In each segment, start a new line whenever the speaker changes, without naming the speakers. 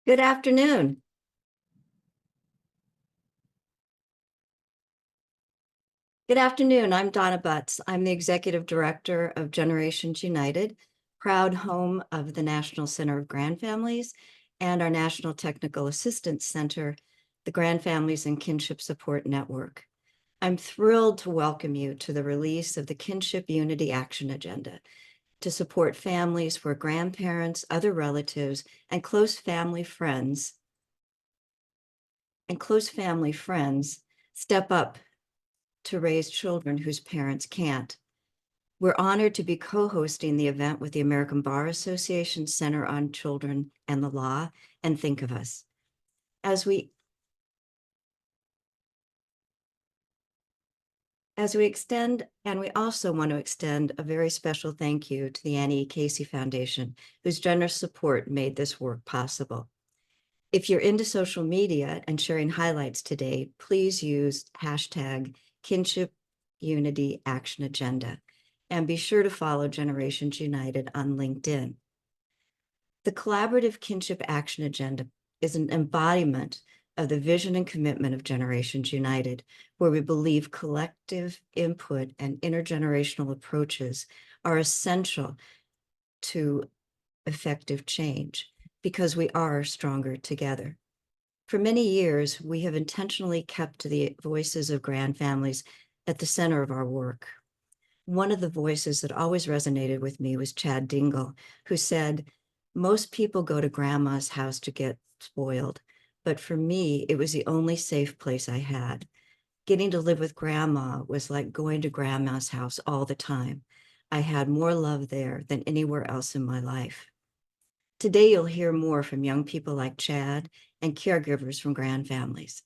Good afternoon. Good afternoon. I'm Donna Butts. I'm the Executive Director of Generations United, proud home of the National Center of Grandfamilies and our National Technical Assistance Center, the Grandfamilies and Kinship Support Network. I'm thrilled to welcome you to the release of the Kinship Unity Action Agenda to support families where grandparents, other relatives, and close family friends step up to raise children whose parents can't. We're honored to be co-hosting the event with the American Bar Association Center on Children and the Law and Think of Us. As we extend, and we also want to extend a very special thank you to the Annie E. Casey Foundation, whose generous support made this work possible. If you're into social media and sharing highlights today, please use hashtag Kinship Unity Action Agenda, and be sure to follow Generations United on LinkedIn. The collaborative Kinship Action Agenda is an embodiment of the vision and commitment of Generations United, where we believe collective input and intergenerational approaches are essential to effective change because we are stronger together. For many years, we have intentionally kept the voices of grandfamilies at the center of our work. One of the voices that always resonated with me was Chad Dingle, who said, "Most people go to grandma's house to get spoiled, but for me, it was the only safe place I had. Getting to live with grandma was like going to grandma's house all the time. I had more love there than anywhere else in my life." Today, you'll hear more from young people like Chad and caregivers from grandfamilies.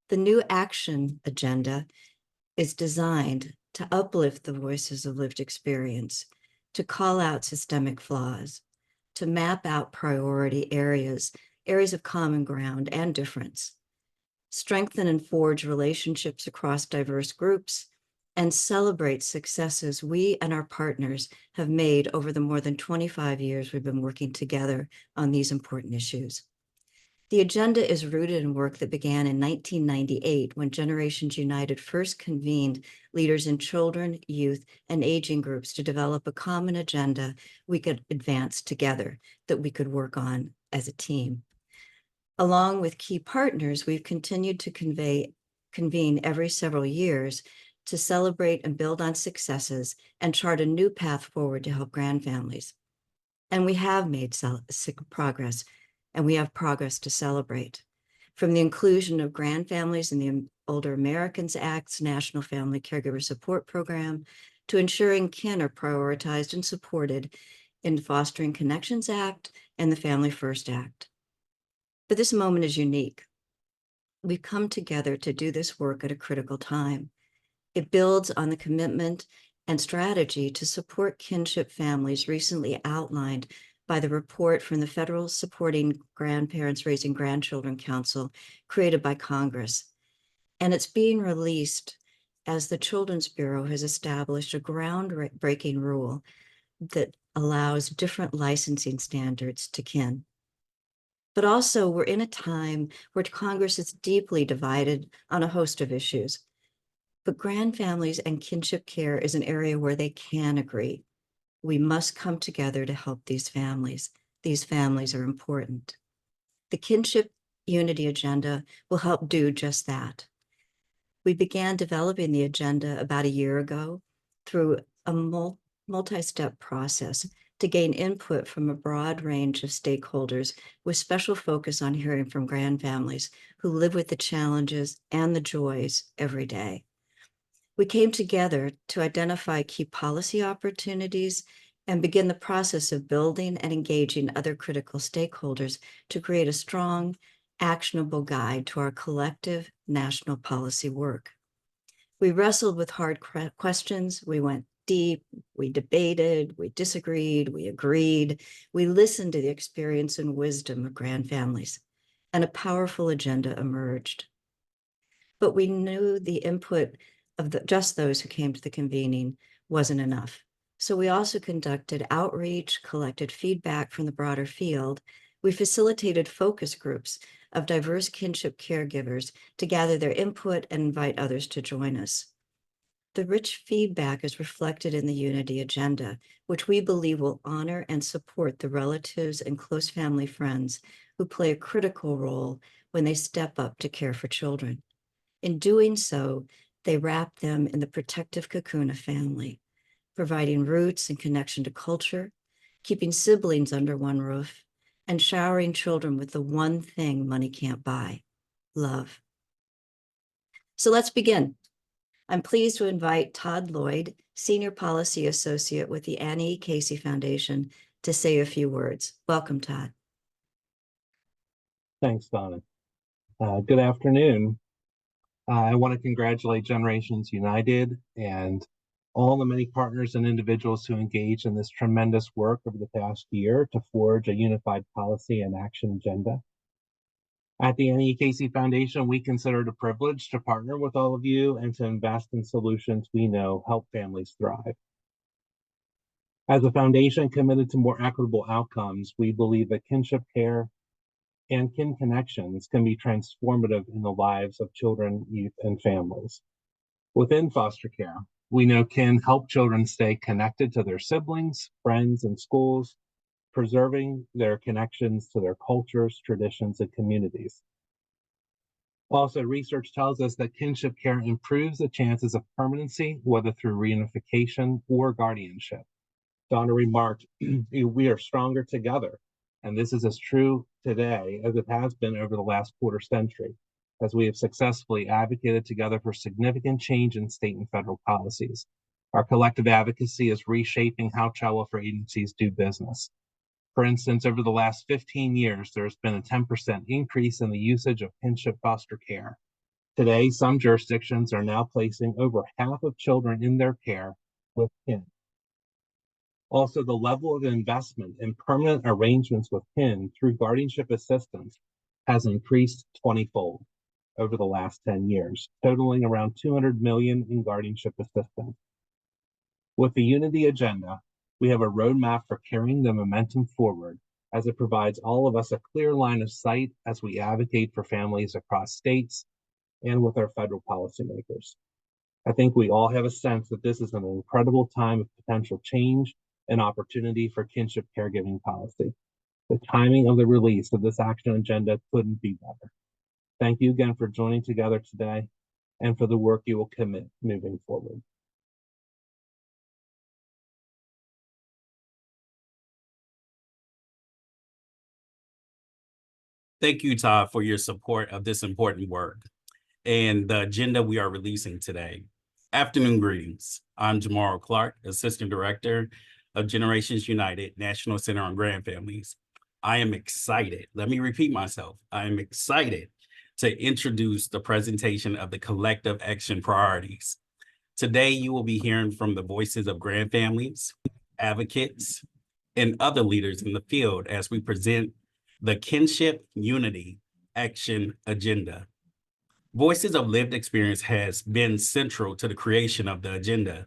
The new action agenda is designed to uplift the voices of lived experience, to call out systemic flaws, to map out priority areas of common ground and difference, strengthen and forge relationships across diverse groups, and celebrate successes we and our partners have made over the more than 25 years we've been working together on these important issues. The agenda is rooted in work that began in 1998 when Generations United first convened leaders in children, youth, and aging groups to develop a common agenda we could advance together, that we could work on as a team. Along with key partners, we've continued to convene every several years to celebrate and build on successes and chart a new path forward to help grandfamilies. And we have made progress, and we have progress to celebrate. From the inclusion of grandfamilies in the Older Americans Act's National Family Caregiver Support Program, to ensuring kin are prioritized and supported in the Fostering Connections Act and the Family First Act. But this moment is unique. We've come together to do this work at a critical time. It builds on the commitment and strategy to support kinship families recently outlined by the report from the Federal Supporting Grandparents Raising Grandchildren Council created by Congress. And it's being released as the Children's Bureau has established a groundbreaking rule that allows different licensing standards to kin. But also, we're in a time where Congress is deeply divided on a host of issues. But grandfamilies and kinship care is an area where they can agree. We must come together to help these families. These families are important. The Kinship Unity Agenda will help do just that. We began developing the agenda about a year ago through a multi-step process to gain input from a broad range of stakeholders with special focus on hearing from grandfamilies who live with the challenges and the joys every day. We came together to identify key policy opportunities and begin the process of building and engaging other critical stakeholders to create a strong, actionable guide to our collective national policy work. We wrestled with hard questions. We went deep, we debated, we disagreed, we agreed. We listened to the experience and wisdom of grandfamilies, and a powerful agenda emerged. But we knew the input of just those who came to the convening wasn't enough. So we also conducted outreach, collected feedback from the broader field. We facilitated focus groups of diverse kinship caregivers to gather their input and invite others to join us. The rich feedback is reflected in the Unity Agenda, which we believe will honor and support the relatives and close family friends who play a critical role when they step up to care for children. In doing so, they wrap them in the protective cocoon of family, providing roots and connection to culture, keeping siblings under one roof, and showering children with the one thing money can't buy, love. So let's begin. I'm pleased to invite Todd Lloyd, Senior Policy Associate with the Annie Casey Foundation, to say a few words. Welcome, Todd.
Thanks, Donna. Good afternoon. I want to congratulate Generations United and all the many partners and individuals who engaged in this tremendous work over the past year to forge a unified policy and action agenda. At the Annie Casey Foundation, we consider it a privilege to partner with all of you and to invest in solutions we know help families thrive. As a foundation committed to more equitable outcomes, we believe that kinship care and kin connections can be transformative in the lives of children, youth, and families. Within foster care, we know kin help children stay connected to their siblings, friends, and schools, preserving their connections to their cultures, traditions, and communities. Also, research tells us that kinship care improves the chances of permanency, whether through reunification or guardianship. Donna remarked, we are stronger together. And this is as true today as it has been over the last quarter century, as we have successfully advocated together for significant change in state and federal policies. Our collective advocacy is reshaping how child welfare agencies do business. For instance, over the last 15 years, there's been a 10% increase in the usage of kinship foster care. Today, some jurisdictions are now placing over half of children in their care with kin. Also, the level of investment in permanent arrangements with kin through guardianship assistance has increased 20-fold over the last 10 years, totaling around $200 million in guardianship assistance. With the Unity Agenda, we have a roadmap for carrying the momentum forward, as it provides all of us a clear line of sight as we advocate for families across states and with our federal policymakers. I think we all have a sense that this is an incredible time of potential change and opportunity for kinship caregiving policy. The timing of the release of this action agenda couldn't be better. Thank you again for joining together today and for the work you will commit moving forward.
Thank you, Todd, for your support of this important work and the agenda we are releasing today. Afternoon greetings. I'm Jamal Clark, Assistant Director of Generations United National Center on Grandfamilies. I am excited. Let me repeat myself. I am excited to introduce the presentation of the collective action priorities. Today, you will be hearing from the voices of grandfamilies, advocates, and other leaders in the field as we present the Kinship Unity Action Agenda. Voices of lived experience has been central to the creation of the agenda.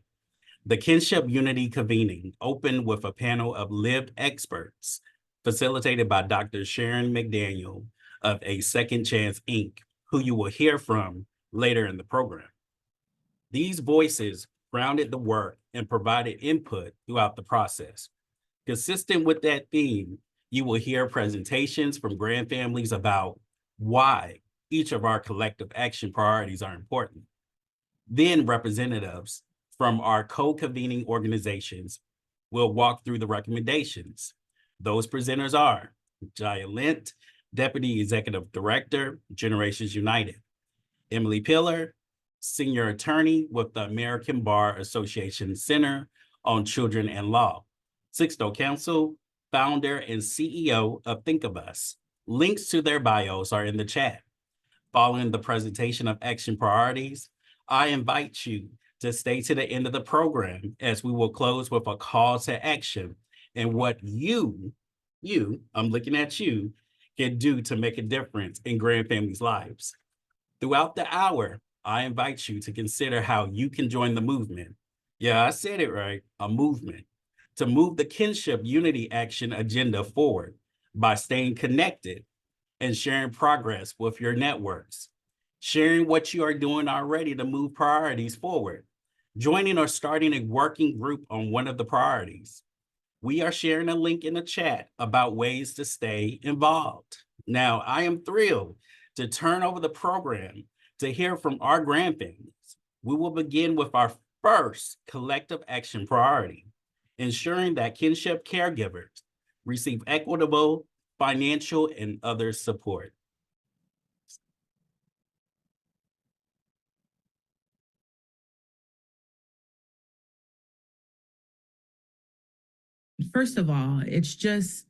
The Kinship Unity convening opened with a panel of lived experts facilitated by Dr. Sharon McDaniel of A Second Chance, Inc., who you will hear from later in the program. These voices grounded the work and provided input throughout the process. Consistent with that theme, you will hear presentations from grandfamilies about why each of our collective action priorities are important. Then representatives from our co-convening organizations will walk through the recommendations. Those presenters are Jaya Lint, Deputy Executive Director, Generations United; Emily Pillar, Senior Attorney with the American Bar Association Center on Children and Law; Sixto Council, founder and CEO of Think of Us. Links to their bios are in the chat. Following the presentation of action priorities, I invite you to stay to the end of the program as we will close with a call to action and what you, I'm looking at you, can do to make a difference in grandfamilies' lives. Throughout the hour, I invite you to consider how you can join the movement. Yeah, I said it right, a movement, to move the Kinship Unity Action Agenda forward by staying connected and sharing progress with your networks, sharing what you are doing already to move priorities forward, joining or starting a working group on one of the priorities. We are sharing a link in the chat about ways to stay involved. Now, I am thrilled to turn over the program to hear from our grandfamilies. We will begin with our first collective action priority, ensuring that kinship caregivers receive equitable financial and other support.
First of all, it's just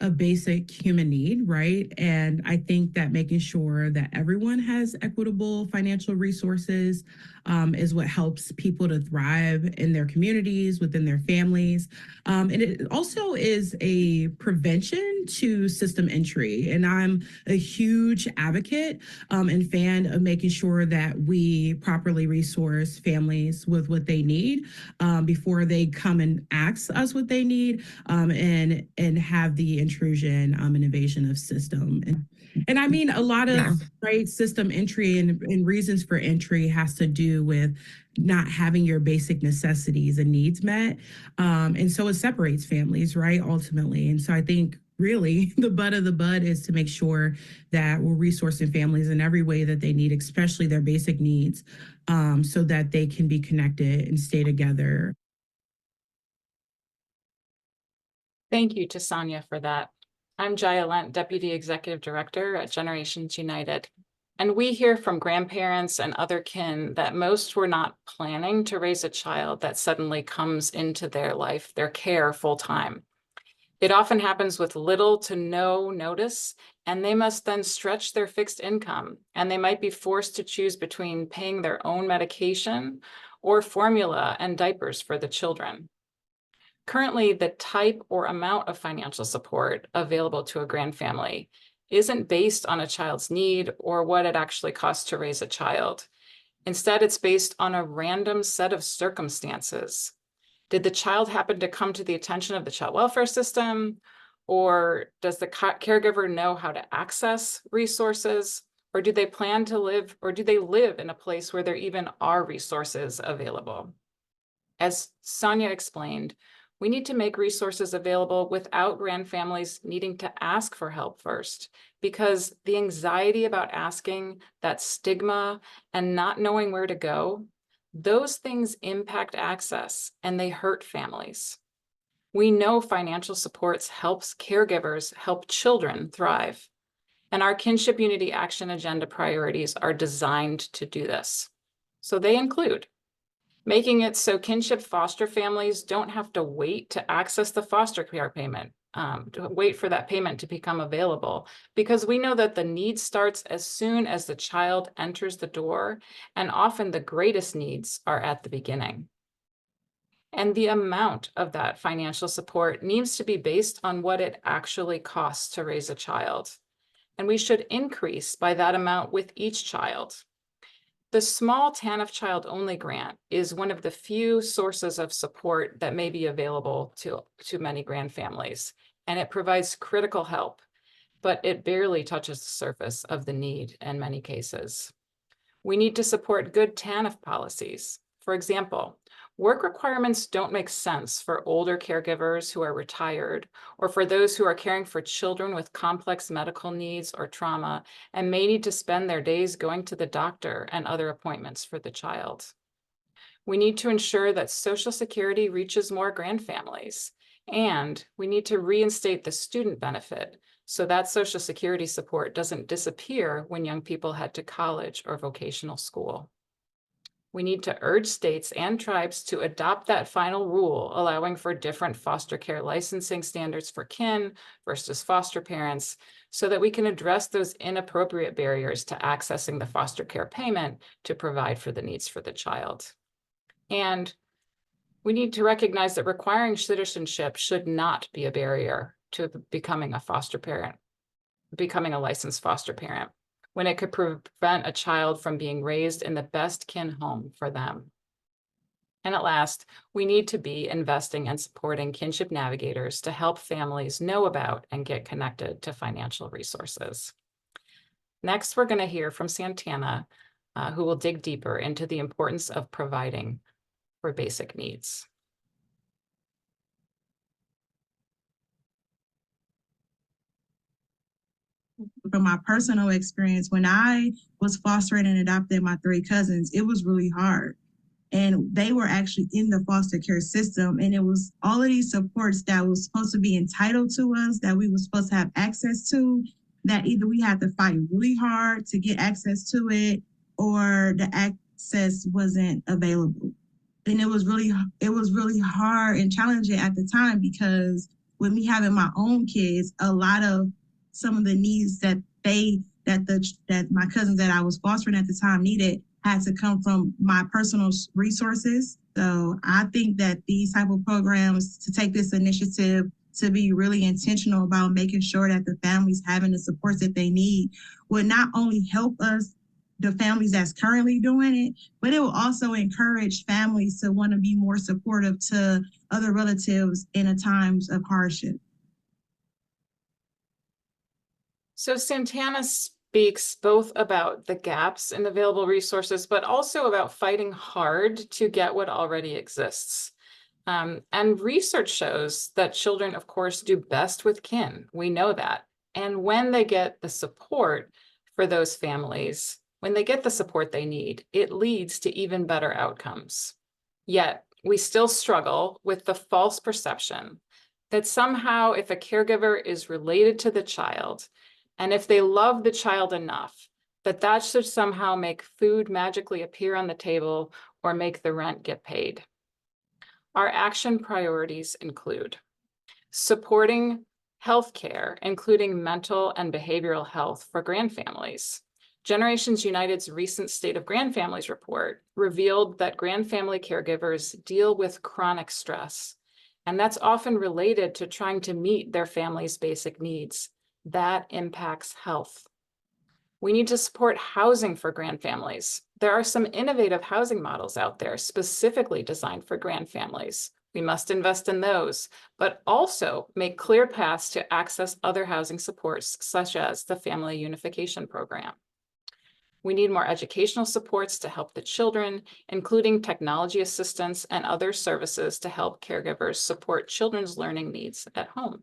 a basic human need, right? And I think that making sure that everyone has equitable financial resources is what helps people to thrive in their communities, within their families. And it also is a prevention to system entry. And I'm a huge advocate and fan of making sure that we properly resource families with what they need before they come and ask us what they need and have the intrusion and invasion of system. And I mean, a lot of right system entry and reasons for entry has to do with not having your basic necessities and needs met. And so it separates families, right, ultimately. And so I think really the butt of the bud is to make sure that we're resourcing families in every way that they need, especially their basic needs, so that they can be connected and stay together.
Thank you to Sonia for that. I'm Jaya Lent, Deputy Executive Director at Generations United. And we hear from grandparents and other kin that most were not planning to raise a child that suddenly comes into their life, their care full time. It often happens with little to no notice, and they must then stretch their fixed income, and they might be forced to choose between paying their own medication or formula and diapers for the children. Currently, the type or amount of financial support available to a grandfamily isn't based on a child's need or what it actually costs to raise a child. Instead, it's based on a random set of circumstances. Did the child happen to come to the attention of the child welfare system? Or does the caregiver know how to access resources? Or do they plan to live, or do they live in a place where there even are resources available? As Sonia explained, we need to make resources available without grandfamilies needing to ask for help first, because the anxiety about asking, that stigma, and not knowing where to go, those things impact access and they hurt families. We know financial supports helps caregivers help children thrive, and our Kinship Unity Action Agenda priorities are designed to do this. So they include making it so kinship foster families don't have to wait to access the foster care payment, to wait for that payment to become available, because we know that the need starts as soon as the child enters the door, and often the greatest needs are at the beginning. And the amount of that financial support needs to be based on what it actually costs to raise a child. And we should increase by that amount with each child. The small TANF Child Only grant is one of the few sources of support that may be available to many grandfamilies, and it provides critical help, but it barely touches the surface of the need in many cases. We need to support good TANF policies. For example, work requirements don't make sense for older caregivers who are retired, or for those who are caring for children with complex medical needs or trauma and may need to spend their days going to the doctor and other appointments for the child. We need to ensure that Social Security reaches more grandfamilies, and we need to reinstate the student benefit so that Social Security support doesn't disappear when young people head to college or vocational school. We need to urge states and tribes to adopt that final rule, allowing for different foster care licensing standards for kin versus foster parents, so that we can address those inappropriate barriers to accessing the foster care payment to provide for the needs for the child. And we need to recognize that requiring citizenship should not be a barrier to becoming a foster parent, becoming a licensed foster parent, when it could prevent a child from being raised in the best kin home for them. And at last, we need to be investing and supporting kinship navigators to help families know about and get connected to financial resources. Next, we're going to hear from Santana, who will dig deeper into the importance of providing for basic needs.
From my personal experience, when I was fostering and adopting my 3 cousins, it was really hard. And they were actually in the foster care system. And it was all of these supports that was supposed to be entitled to us, that we were supposed to have access to, that either we had to fight really hard to get access to it, or the access wasn't available. And it was really hard and challenging at the time, because with me having my own kids, a lot of some of the needs that my cousins that I was fostering at the time needed had to come from my personal resources. So I think that these type of programs, to take this initiative to be really intentional about making sure that the families having the supports that they need, would not only help us, the families that's currently doing it, but it will also encourage families to want to be more supportive to other relatives in a times of hardship.
So Santana speaks both about the gaps in available resources, but also about fighting hard to get what already exists. And research shows that children, of course, do best with kin. We know that. And when they get the support for those families, when they get the support they need, it leads to even better outcomes. Yet we still struggle with the false perception that somehow if a caregiver is related to the child, and if they love the child enough, that should somehow make food magically appear on the table or make the rent get paid. Our action priorities include supporting healthcare, including mental and behavioral health for grandfamilies. Generations United's recent State of Grandfamilies report revealed that grandfamily caregivers deal with chronic stress, and that's often related to trying to meet their family's basic needs. That impacts health. We need to support housing for grandfamilies. There are some innovative housing models out there specifically designed for grandfamilies. We must invest in those, but also make clear paths to access other housing supports, such as the Family Unification Program. We need more educational supports to help the children, including technology assistance and other services to help caregivers support children's learning needs at home.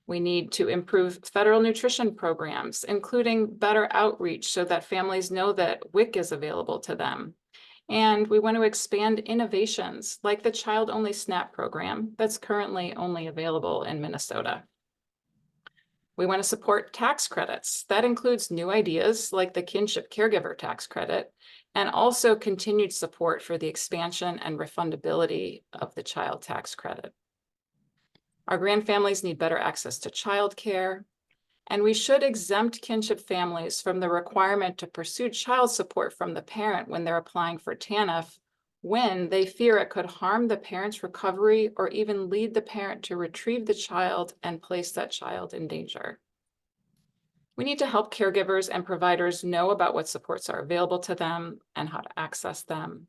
We need to improve federal nutrition programs, including better outreach so that families know that WIC is available to them. And we want to expand innovations like the Child Only SNAP program that's currently only available in Minnesota. We want to support tax credits. That includes new ideas like the Kinship Caregiver Tax Credit, and also continued support for the expansion and refundability of the child tax credit. Our grandfamilies need better access to childcare, and we should exempt kinship families from the requirement to pursue child support from the parent when they're applying for TANF, when they fear it could harm the parent's recovery or even lead the parent to retrieve the child and place that child in danger. We need to help caregivers and providers know about what supports are available to them and how to access them.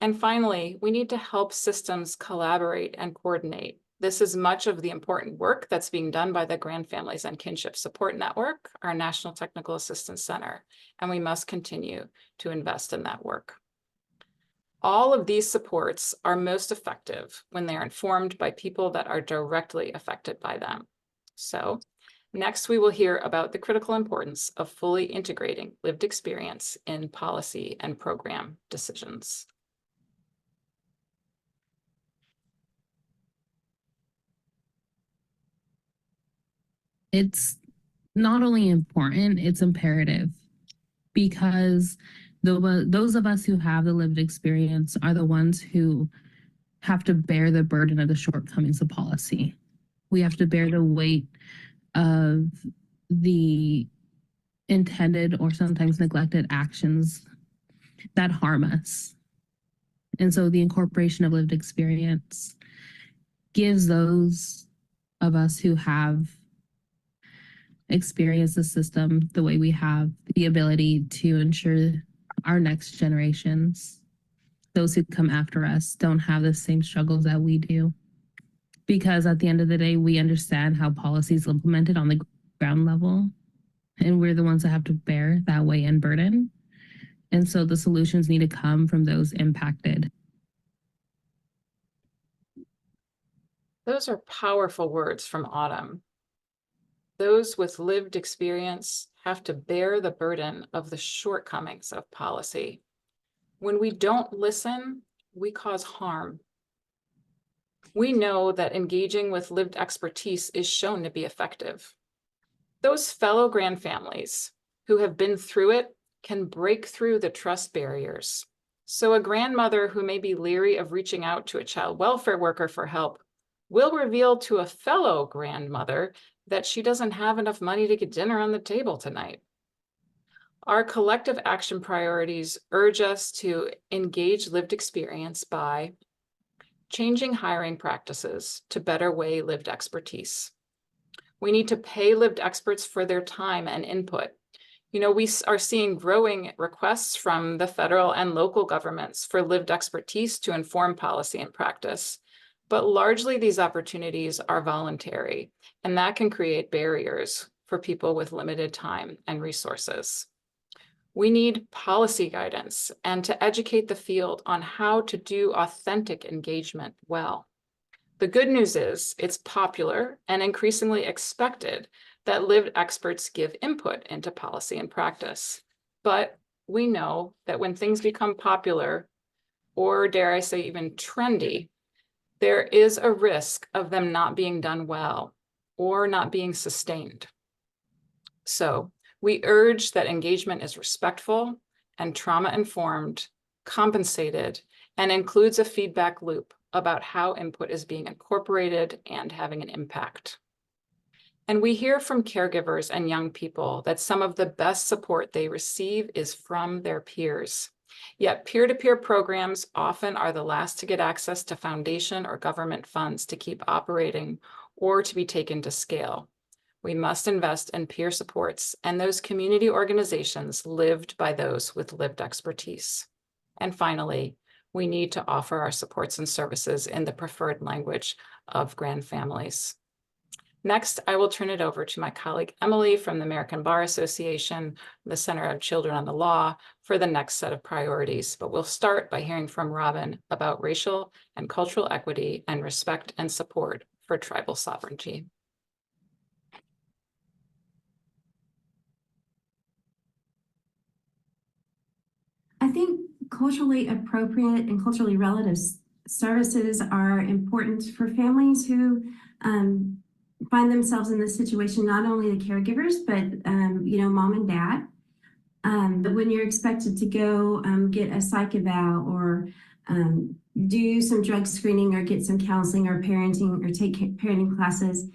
And finally, we need to help systems collaborate and coordinate. This is much of the important work that's being done by the Grandfamilies and Kinship Support Network, our National Technical Assistance Center, and we must continue to invest in that work. All of these supports are most effective when they are informed by people that are directly affected by them. So next, we will hear about the critical importance of fully integrating lived experience in policy and program decisions.
It's not only important, it's imperative, because those of us who have the lived experience are the ones who have to bear the burden of the shortcomings of policy. We have to bear the weight of the intended or sometimes neglected actions that harm us. And so the incorporation of lived experience gives those of us who have experienced the system the way we have the ability to ensure our next generations those who come after us don't have the same struggles that we do. Because at the end of the day, we understand how policy is implemented on the ground level, and we're the ones that have to bear that weight and burden. And so the solutions need to come from those impacted.
Those are powerful words from Autumn. Those with lived experience have to bear the burden of the shortcomings of policy. When we don't listen, we cause harm. We know that engaging with lived expertise is shown to be effective. Those fellow grandfamilies who have been through it can break through the trust barriers. So a grandmother who may be leery of reaching out to a child welfare worker for help will reveal to a fellow grandmother that she doesn't have enough money to get dinner on the table tonight. Our collective action priorities urge us to engage lived experience by changing hiring practices to better weigh lived expertise. We need to pay lived experts for their time and input. You know, we are seeing growing requests from the federal and local governments for lived expertise to inform policy and practice. But largely these opportunities are voluntary, and that can create barriers for people with limited time and resources. We need policy guidance and to educate the field on how to do authentic engagement well. The good news is it's popular and increasingly expected that lived experts give input into policy and practice. But we know that when things become popular, or dare I say even trendy, there is a risk of them not being done well or not being sustained. So we urge that engagement is respectful and trauma-informed, compensated, and includes a feedback loop about how input is being incorporated and having an impact. And we hear from caregivers and young people that some of the best support they receive is from their peers. Yet peer-to-peer programs often are the last to get access to foundation or government funds to keep operating or to be taken to scale. We must invest in peer supports and those community organizations lived by those with lived expertise. And finally, we need to offer our supports and services in the preferred language of grandfamilies. Next, I will turn it over to my colleague Emily from the American Bar Association, the Center of Children on the Law, for the next set of priorities. But we'll start by hearing from Robin about racial and cultural equity and respect and support for tribal sovereignty.
I think culturally appropriate and culturally relative services are important for families who find themselves in this situation, not only the caregivers, but mom and dad. But when you're expected to go get a psych eval or do some drug screening or get some counseling or parenting or take parenting classes,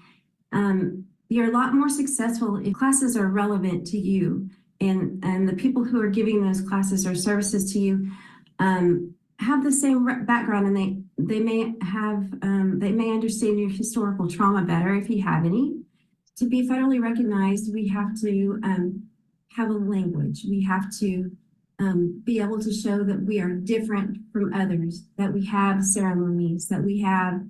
you're a lot more successful if classes are relevant to you, and the people who are giving those classes or services to you have the same background, and they may understand your historical trauma better if you have any. To be federally recognized, we have to have a language. We have to be able to show that we are different from others, that we have ceremonies, that we have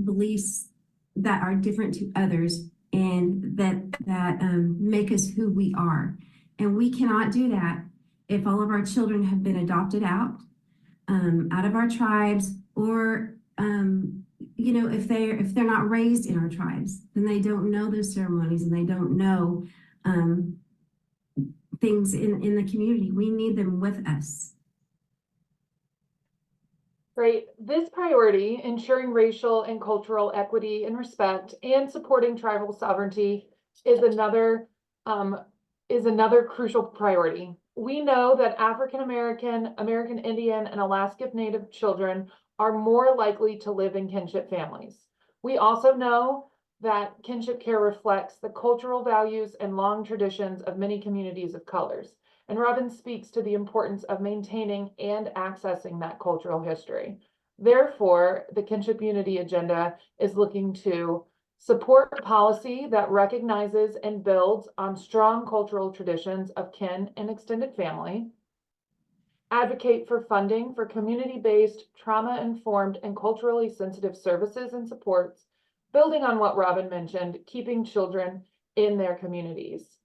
beliefs that are different to others, and that make us who we are. And we cannot do that if all of our children have been adopted out of our tribes, or if they're not raised in our tribes, then they don't know those ceremonies and they don't know things in the community. We need them with us.
Great. This priority, ensuring racial and cultural equity and respect and supporting tribal sovereignty, is another crucial priority. We know that African American, American Indian, and Alaska Native children are more likely to live in kinship families. We also know that kinship care reflects the cultural values and long traditions of many communities of colors. And Robin speaks to the importance of maintaining and accessing that cultural history. Therefore, the Kinship Unity Agenda is looking to support policy that recognizes and builds on strong cultural traditions of kin and extended family, advocate for funding for community-based, trauma-informed, and culturally sensitive services and supports, building on what Robin mentioned, keeping children in their communities.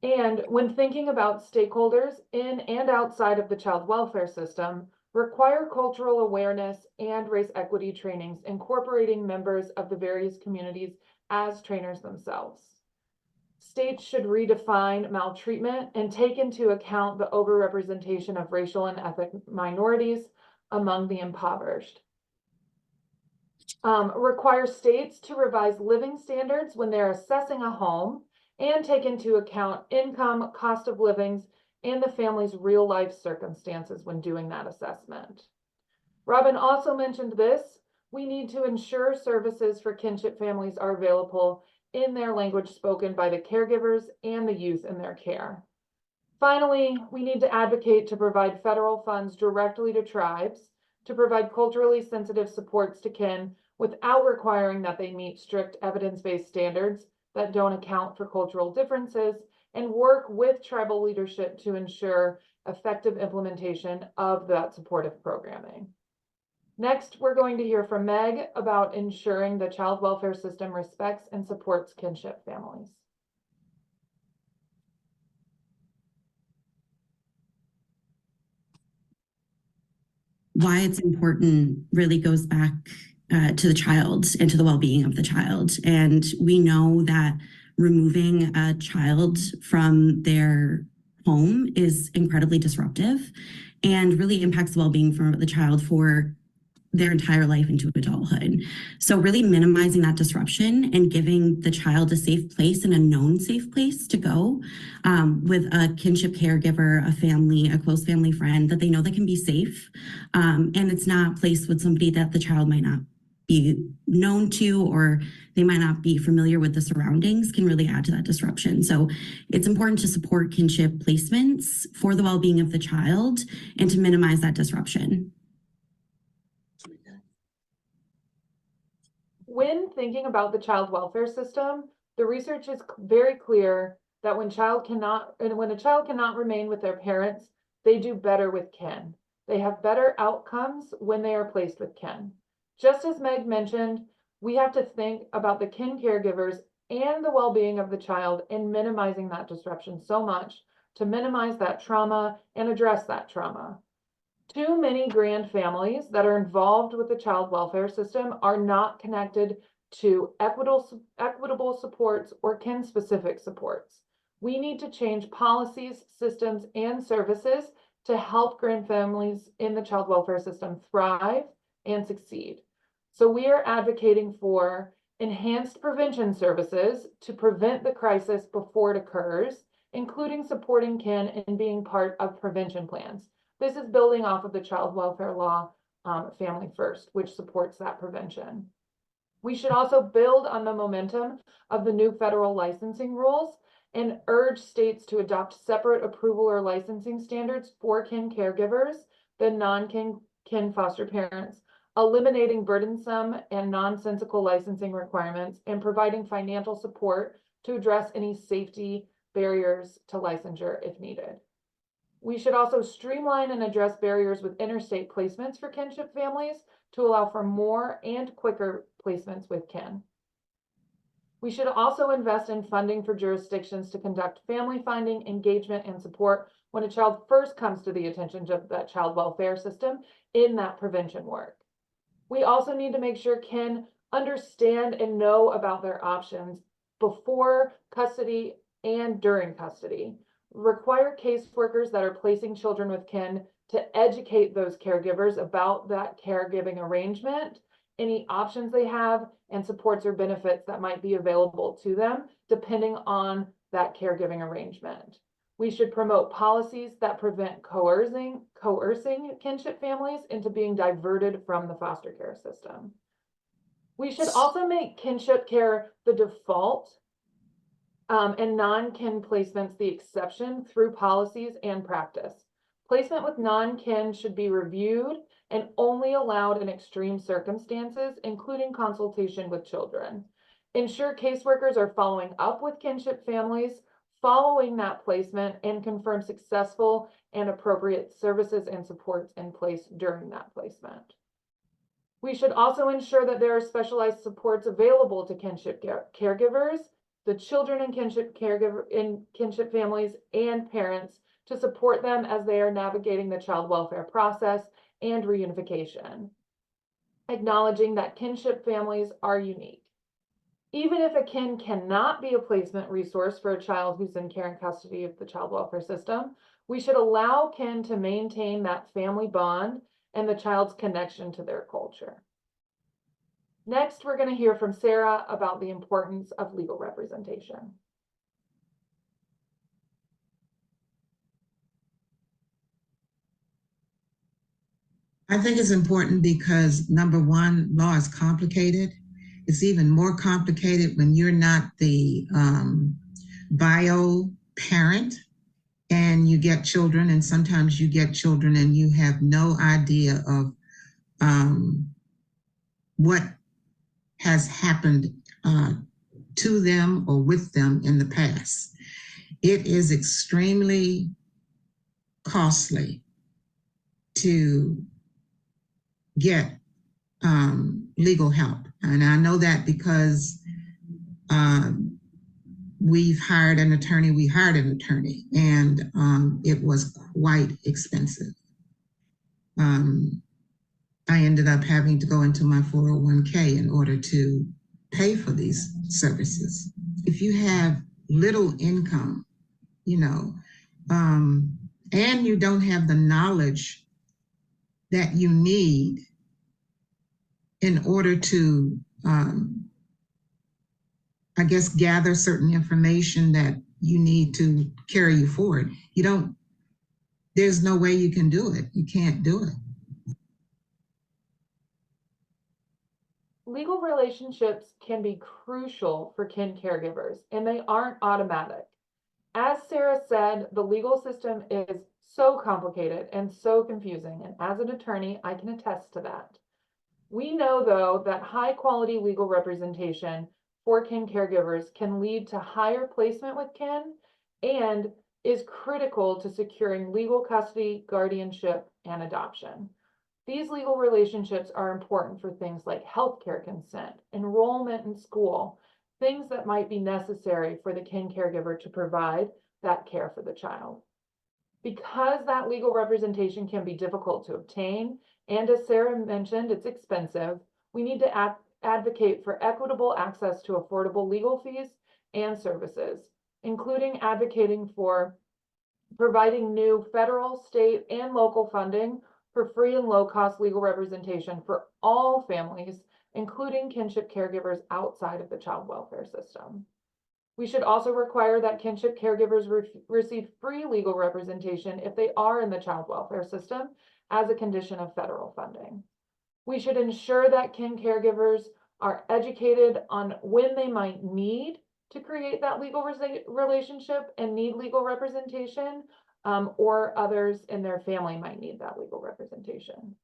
And when thinking about stakeholders in and outside of the child welfare system, require cultural awareness and race equity trainings, incorporating members of the various communities as trainers themselves. States should redefine maltreatment and take into account the overrepresentation of racial and ethnic minorities among the impoverished. Require states to revise living standards when they're assessing a home and take into account income, cost of livings, and the family's real life circumstances when doing that assessment. Robin also mentioned this. We need to ensure services for kinship families are available in their language spoken by the caregivers and the youth in their care. Finally, we need to advocate to provide federal funds directly to tribes to provide culturally sensitive supports to kin without requiring that they meet strict evidence-based standards that don't account for cultural differences, and work with tribal leadership to ensure effective implementation of that supportive programming. Next, we're going to hear from Meg about ensuring the child welfare system respects and supports kinship families.
Why it's important really goes back to the child and to the well-being of the child. And we know that removing a child from their home is incredibly disruptive and really impacts the well-being for the child for their entire life into adulthood. So really minimizing that disruption and giving the child a safe place and a known safe place to go with a kinship caregiver, a family, a close family friend that they know they can be safe. And it's not placed with somebody that the child might not be known to, or they might not be familiar with the surroundings, can really add to that disruption. So it's important to support kinship placements for the well-being of the child and to minimize that disruption.
When thinking about the child welfare system, the research is very clear that when a child cannot remain with their parents, they do better with kin. They have better outcomes when they are placed with kin. Just as Meg mentioned, we have to think about the kin caregivers and the well-being of the child in minimizing that disruption so much to minimize that trauma and address that trauma. Too many grand families that are involved with the child welfare system are not connected to equitable supports or kin-specific supports. We need to change policies, systems, and services to help grand families in the child welfare system thrive and succeed. So we are advocating for enhanced prevention services to prevent the crisis before it occurs, including supporting kin and being part of prevention plans. This is building off of the child welfare law, Family First, which supports that prevention. We should also build on the momentum of the new federal licensing rules and urge states to adopt separate approval or licensing standards for kin caregivers than non-kin foster parents, eliminating burdensome and nonsensical licensing requirements and providing financial support to address any safety barriers to licensure if needed. We should also streamline and address barriers with interstate placements for kinship families to allow for more and quicker placements with kin. We should also invest in funding for jurisdictions to conduct family finding, engagement, and support when a child first comes to the attention of that child welfare system in that prevention work. We also need to make sure kin understand and know about their options before custody and during custody. Require caseworkers that are placing children with kin to educate those caregivers about that caregiving arrangement, any options they have, and supports or benefits that might be available to them depending on that caregiving arrangement. We should promote policies that prevent coercing kinship families into being diverted from the foster care system. We should also make kinship care the default and non-kin placements the exception through policies and practice. Placement with non-kin should be reviewed and only allowed in extreme circumstances, including consultation with children. Ensure caseworkers are following up with kinship families following that placement and confirm successful and appropriate services and supports in place during that placement. We should also ensure that there are specialized supports available to kinship caregivers, the children in kinship families, and parents to support them as they are navigating the child welfare process and reunification, acknowledging that kinship families are unique. Even if a kin cannot be a placement resource for a child who's in care and custody of the child welfare system, we should allow kin to maintain that family bond and the child's connection to their culture. Next, we're going to hear from Sarah about the importance of legal representation.
I think it's important because, number one, law is complicated. It's even more complicated when you're not the bio parent and you get children, and sometimes you get children and you have no idea of what has happened to them or with them in the past. It is extremely costly to get legal help. And I know that because we hired an attorney, and it was quite expensive. I ended up having to go into my 401k in order to pay for these services. If you have little income, and you don't have the knowledge that you need in order to, gather certain information that you need to carry you forward, there's no way you can do it. You can't do it.
Legal relationships can be crucial for kin caregivers, and they aren't automatic. As Sarah said, the legal system is so complicated and so confusing, and as an attorney, I can attest to that. We know, though, that high-quality legal representation for kin caregivers can lead to higher placement with kin and is critical to securing legal custody, guardianship, and adoption. These legal relationships are important for things like healthcare consent, enrollment in school, things that might be necessary for the kin caregiver to provide that care for the child. Because that legal representation can be difficult to obtain, and as Sarah mentioned, it's expensive, we need to advocate for equitable access to affordable legal fees and services, including advocating for providing new federal, state, and local funding for free and low-cost legal representation for all families, including kinship caregivers outside of the child welfare system. We should also require that kinship caregivers receive free legal representation if they are in the child welfare system as a condition of federal funding. We should ensure that kin caregivers are educated on when they might need to create that legal relationship and need legal representation, or others in their family might need that legal representation.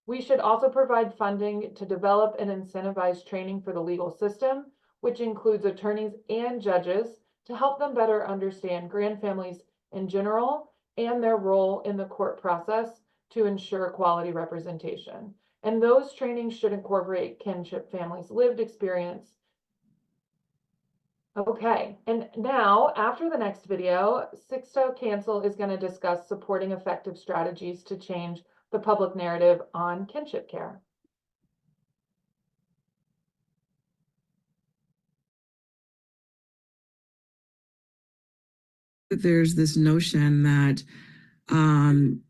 We should also provide funding to develop and incentivize training for the legal system, which includes attorneys and judges, to help them better understand grandfamilies in general and their role in the court process to ensure quality representation. And those trainings should incorporate kinship families' lived experience. Okay, and now after the next video, Sixto Cancel is going to discuss supporting effective strategies to change the public narrative on kinship care.
There's this notion that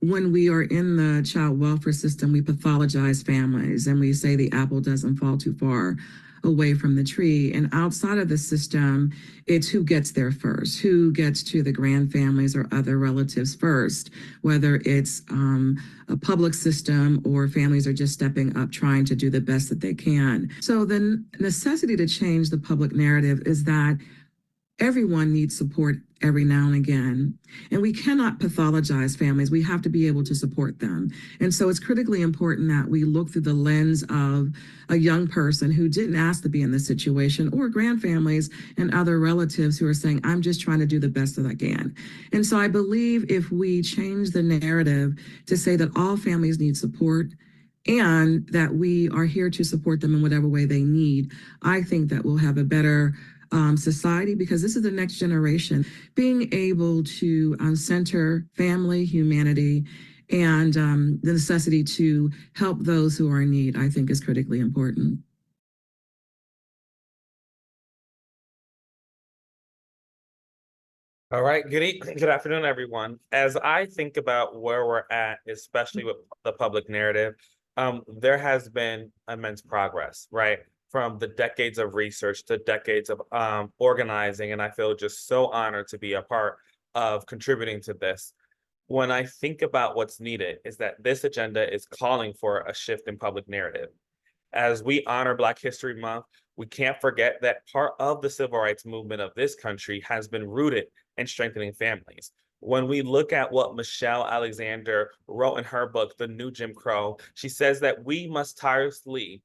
when we are in the child welfare system, we pathologize families and we say the apple doesn't fall too far away from the tree. And outside of the system, it's who gets there first, who gets to the grandfamilies or other relatives first, whether it's a public system or families are just stepping up trying to do the best that they can. So the necessity to change the public narrative is that everyone needs support every now and again. And we cannot pathologize families. We have to be able to support them. And so it's critically important that we look through the lens of a young person who didn't ask to be in this situation, or grandfamilies and other relatives who are saying, I'm just trying to do the best that I can. And so I believe if we change the narrative to say that all families need support and that we are here to support them in whatever way they need, I think that we'll have a better society, because this is the next generation. Being able to center family, humanity, and the necessity to help those who are in need, I think is critically important.
All right, good afternoon, everyone. As I think about where we're at, especially with the public narrative, there has been immense progress, right? From the decades of research to decades of organizing, and I feel just so honored to be a part of contributing to this. When I think about what's needed, is that this agenda is calling for a shift in public narrative. As we honor Black History Month, we can't forget that part of the civil rights movement of this country has been rooted in strengthening families. When we look at what Michelle Alexander wrote in her book, The New Jim Crow, she says that we must tirelessly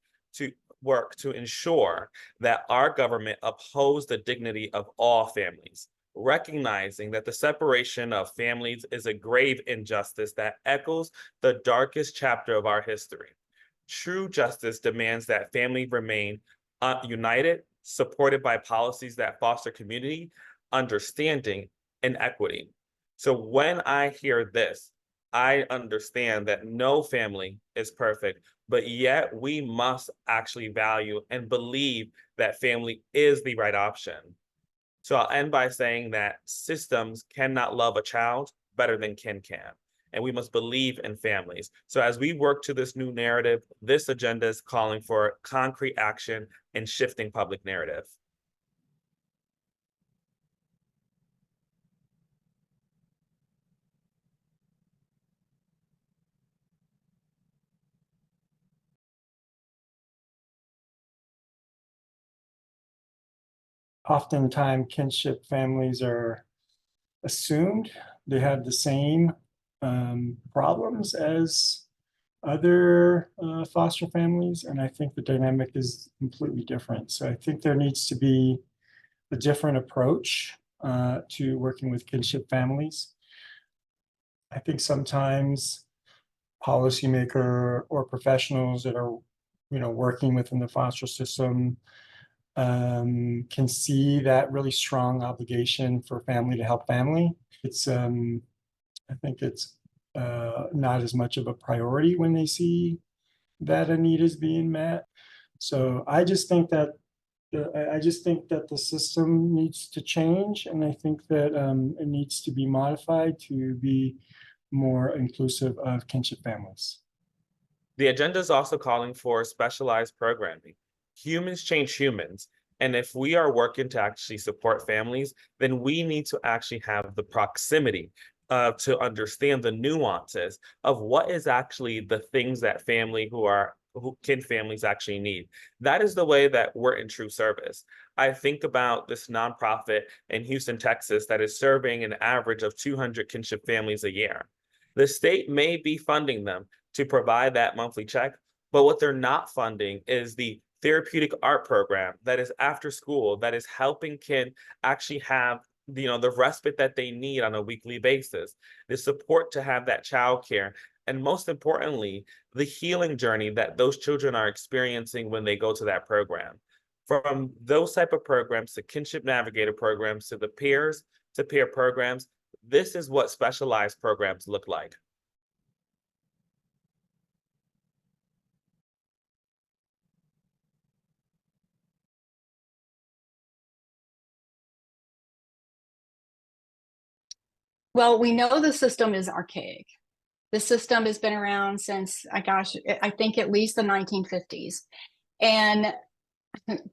work to ensure that our government upholds the dignity of all families, recognizing that the separation of families is a grave injustice that echoes the darkest chapter of our history. True justice demands that families remain united, supported by policies that foster community, understanding, and equity. So when I hear this, I understand that no family is perfect, but yet we must actually value and believe that family is the right option. So I'll end by saying that systems cannot love a child better than kin can, and we must believe in families. So as we work to this new narrative, this agenda is calling for concrete action and shifting public narrative.
Oftentimes, kinship families are assumed they have the same problems as other foster families, and I think the dynamic is completely different. So I think there needs to be a different approach to working with kinship families. I think sometimes policymaker or professionals that are, working within the foster system can see that really strong obligation for family to help family. It's, I think it's not as much of a priority when they see that a need is being met. So I just think that the system needs to change, and I think that it needs to be modified to be more inclusive of kinship families.
The agenda is also calling for specialized programming. Humans change humans. And if we are working to actually support families, then we need to actually have the proximity to understand the nuances of what is actually the things that kin families actually need. That is the way that we're in true service. I think about this nonprofit in Houston, Texas, that is serving an average of 200 kinship families a year. The state may be funding them to provide that monthly check, but what they're not funding is the therapeutic art program that is after school, that is helping kin actually have the respite that they need on a weekly basis, the support to have that childcare, and most importantly, the healing journey that those children are experiencing when they go to that program. From those type of programs to kinship navigator programs to the peers to peer programs, this is what specialized programs look like.
Well, we know the system is archaic. The system has been around since, I think at least the 1950s. And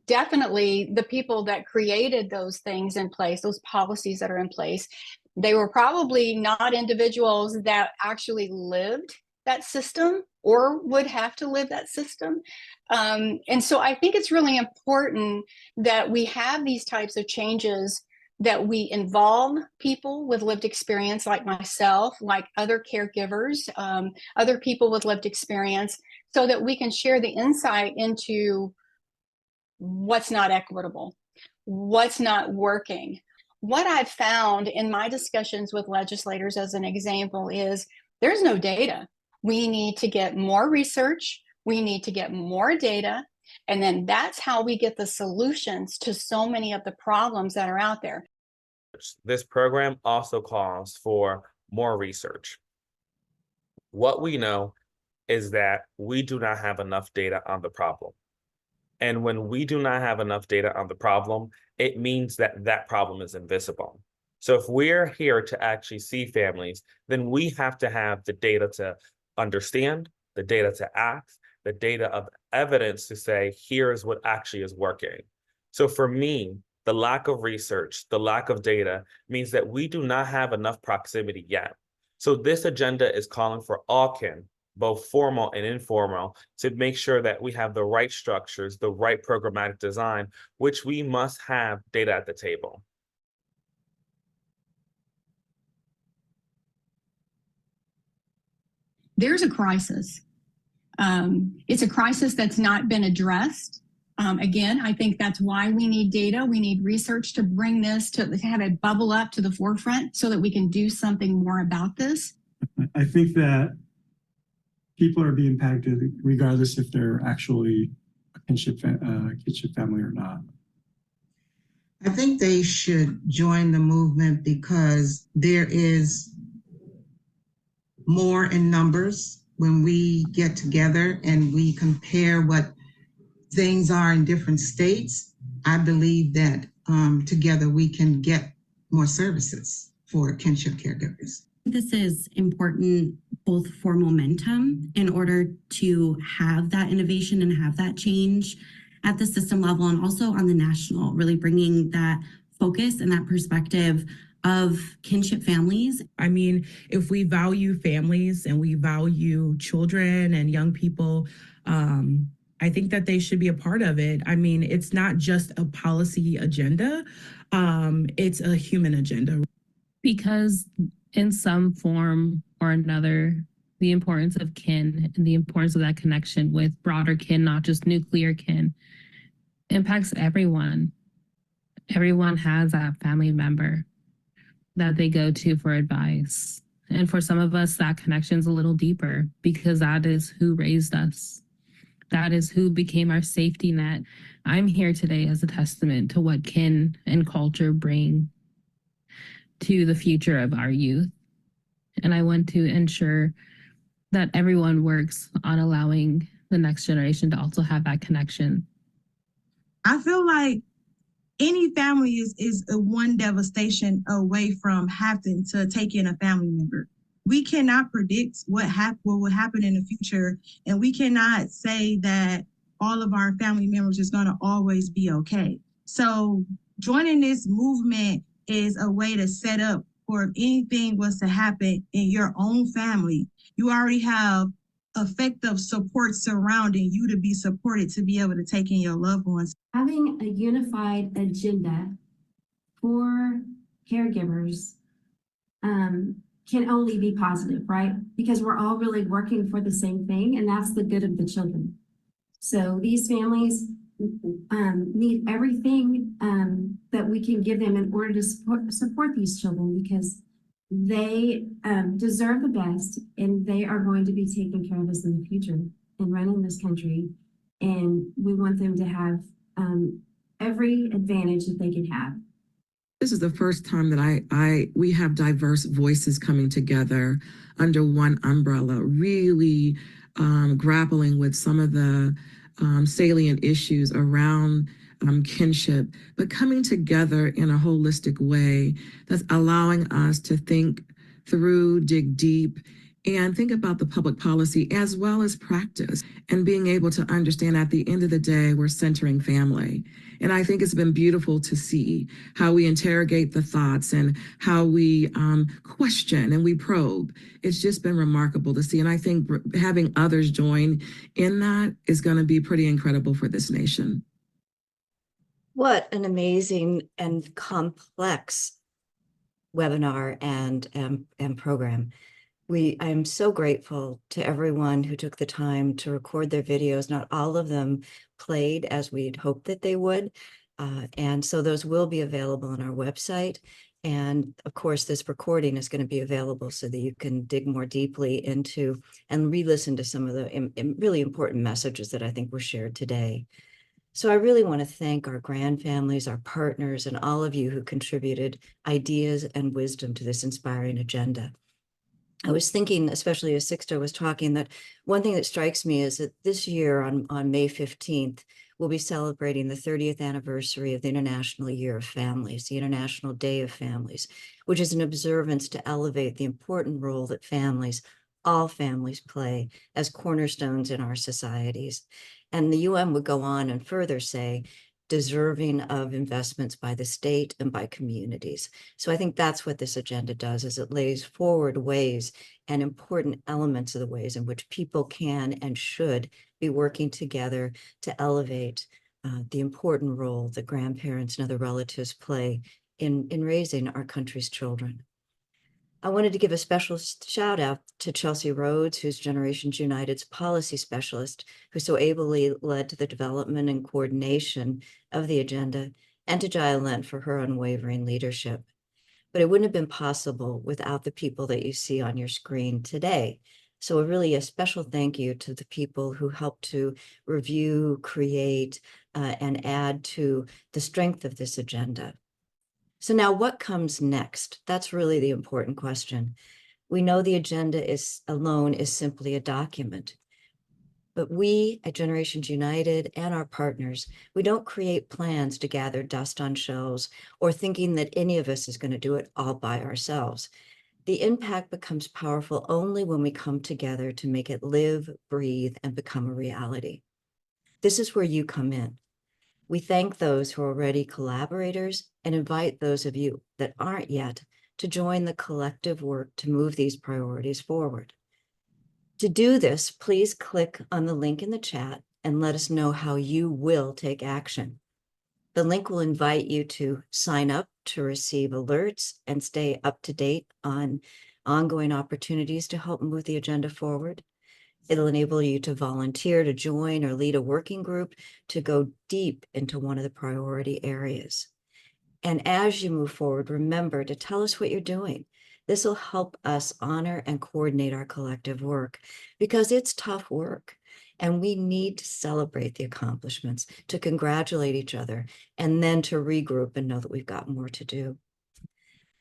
definitely the people that created those things in place, those policies that are in place, they were probably not individuals that actually lived that system or would have to live that system. And so I think it's really important that we have these types of changes that we involve people with lived experience like myself, like other caregivers, other people with lived experience, so that we can share the insight into what's not equitable, what's not working. What I've found in my discussions with legislators, as an example, is there's no data. We need to get more research. We need to get more data. And then that's how we get the solutions to so many of the problems that are out there.
This program also calls for more research. What we know is that we do not have enough data on the problem. And when we do not have enough data on the problem, it means that that problem is invisible. So if we're here to actually see families, then we have to have the data to understand, the data to act, the data of evidence to say, here's what actually is working. So for me, the lack of research, the lack of data means that we do not have enough proximity yet. So this agenda is calling for all kin, both formal and informal, to make sure that we have the right structures, the right programmatic design, which we must have data at the table.
There's a crisis. It's a crisis that's not been addressed. Again, I think that's why we need data. We need research to bring this, to have it bubble up to the forefront so that we can do something more about this.
I think that people are being impacted regardless if they're actually a kinship family or not.
I think they should join the movement because there is more in numbers when we get together and we compare what things are in different states. I believe that together we can get more services for kinship caregivers.
This is important both for momentum in order to have that innovation and have that change at the system level and also on the national, really bringing that focus and that perspective of kinship families.
I mean, if we value families and we value children and young people, I think that they should be a part of it. I mean, it's not just a policy agenda, it's a human agenda.
Because in some form or another, the importance of kin and the importance of that connection with broader kin, not just nuclear kin, impacts everyone. Everyone has that family member that they go to for advice. And for some of us, that connection's a little deeper because that is who raised us. That is who became our safety net. I'm here today as a testament to what kin and culture bring to the future of our youth. And I want to ensure that everyone works on allowing the next generation to also have that connection.
I feel like any family is a one devastation away from having to take in a family member. We cannot predict what will happen in the future, and we cannot say that all of our family members is going to always be okay. So joining this movement is a way to set up for if anything was to happen in your own family, you already have effective support surrounding you to be supported to be able to take in your loved ones.
Having a unified agenda for caregivers can only be positive, right? Because we're all really working for the same thing, and that's the good of the children. So these families need everything that we can give them in order to support these children, because they deserve the best, and they are going to be taking care of us in the future and running this country. And we want them to have every advantage that they can have.
This is the first time that we have diverse voices coming together under one umbrella, really grappling with some of the salient issues around kinship, but coming together in a holistic way that's allowing us to think through, dig deep, and think about the public policy as well as practice, and being able to understand at the end of the day, we're centering family. And I think it's been beautiful to see how we interrogate the thoughts and how we question and we probe. It's just been remarkable to see. And I think having others join in that is going to be pretty incredible for this nation.
What an amazing and complex webinar and program. I am so grateful to everyone who took the time to record their videos. Not all of them played as we'd hoped that they would. And so those will be available on our website. And of course, this recording is going to be available so that you can dig more deeply into and re-listen to some of the really important messages that I think were shared today. So I really want to thank our grandfamilies, our partners, and all of you who contributed ideas and wisdom to this inspiring agenda. I was thinking, especially as Sixto was talking, that one thing that strikes me is that this year on May 15th, we'll be celebrating the 30th anniversary of the International Year of Families, the International Day of Families, which is an observance to elevate the important role that families, all families, play as cornerstones in our societies. And the UN would go on and further say, deserving of investments by the state and by communities. So I think that's what this agenda does, is it lays forward ways and important elements of the ways in which people can and should be working together to elevate the important role that grandparents and other relatives play in raising our country's children. I wanted to give a special shout out to Chelsea Rhodes, who's Generations United's policy specialist, who so ably led to the development and coordination of the agenda, and to Jaya Lent for her unwavering leadership. But it wouldn't have been possible without the people that you see on your screen today. So really a special thank you to the people who helped to review, create, and add to the strength of this agenda. So now what comes next? That's really the important question. We know the agenda alone is simply a document. But we at Generations United and our partners, we don't create plans to gather dust on shelves or thinking that any of us is going to do it all by ourselves. The impact becomes powerful only when we come together to make it live, breathe, and become a reality. This is where you come in. We thank those who are already collaborators and invite those of you that aren't yet to join the collective work to move these priorities forward. To do this, please click on the link in the chat and let us know how you will take action. The link will invite you to sign up to receive alerts and stay up to date on ongoing opportunities to help move the agenda forward. It'll enable you to volunteer to join or lead a working group to go deep into one of the priority areas. And as you move forward, remember to tell us what you're doing. This will help us honor and coordinate our collective work because it's tough work. And we need to celebrate the accomplishments, to congratulate each other, and then to regroup and know that we've got more to do.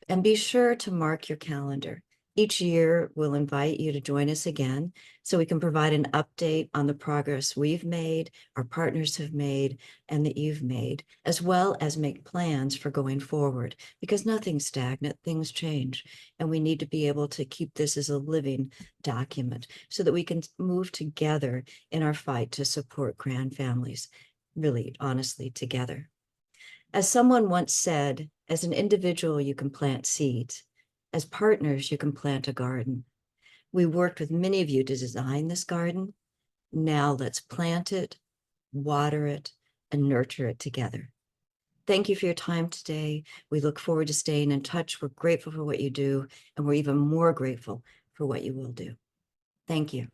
And be sure to mark your calendar. Each year, we'll invite you to join us again so we can provide an update on the progress we've made, our partners have made, and that you've made, as well as make plans for going forward, because nothing's stagnant, things change, and we need to be able to keep this as a living document so that we can move together in our fight to support grandfamilies, really, honestly, together. As someone once said, as an individual, you can plant seeds. As partners, you can plant a garden. We worked with many of you to design this garden. Now let's plant it, water it, and nurture it together. Thank you for your time today. We look forward to staying in touch. We're grateful for what you do, and we're even more grateful for what you will do. Thank you.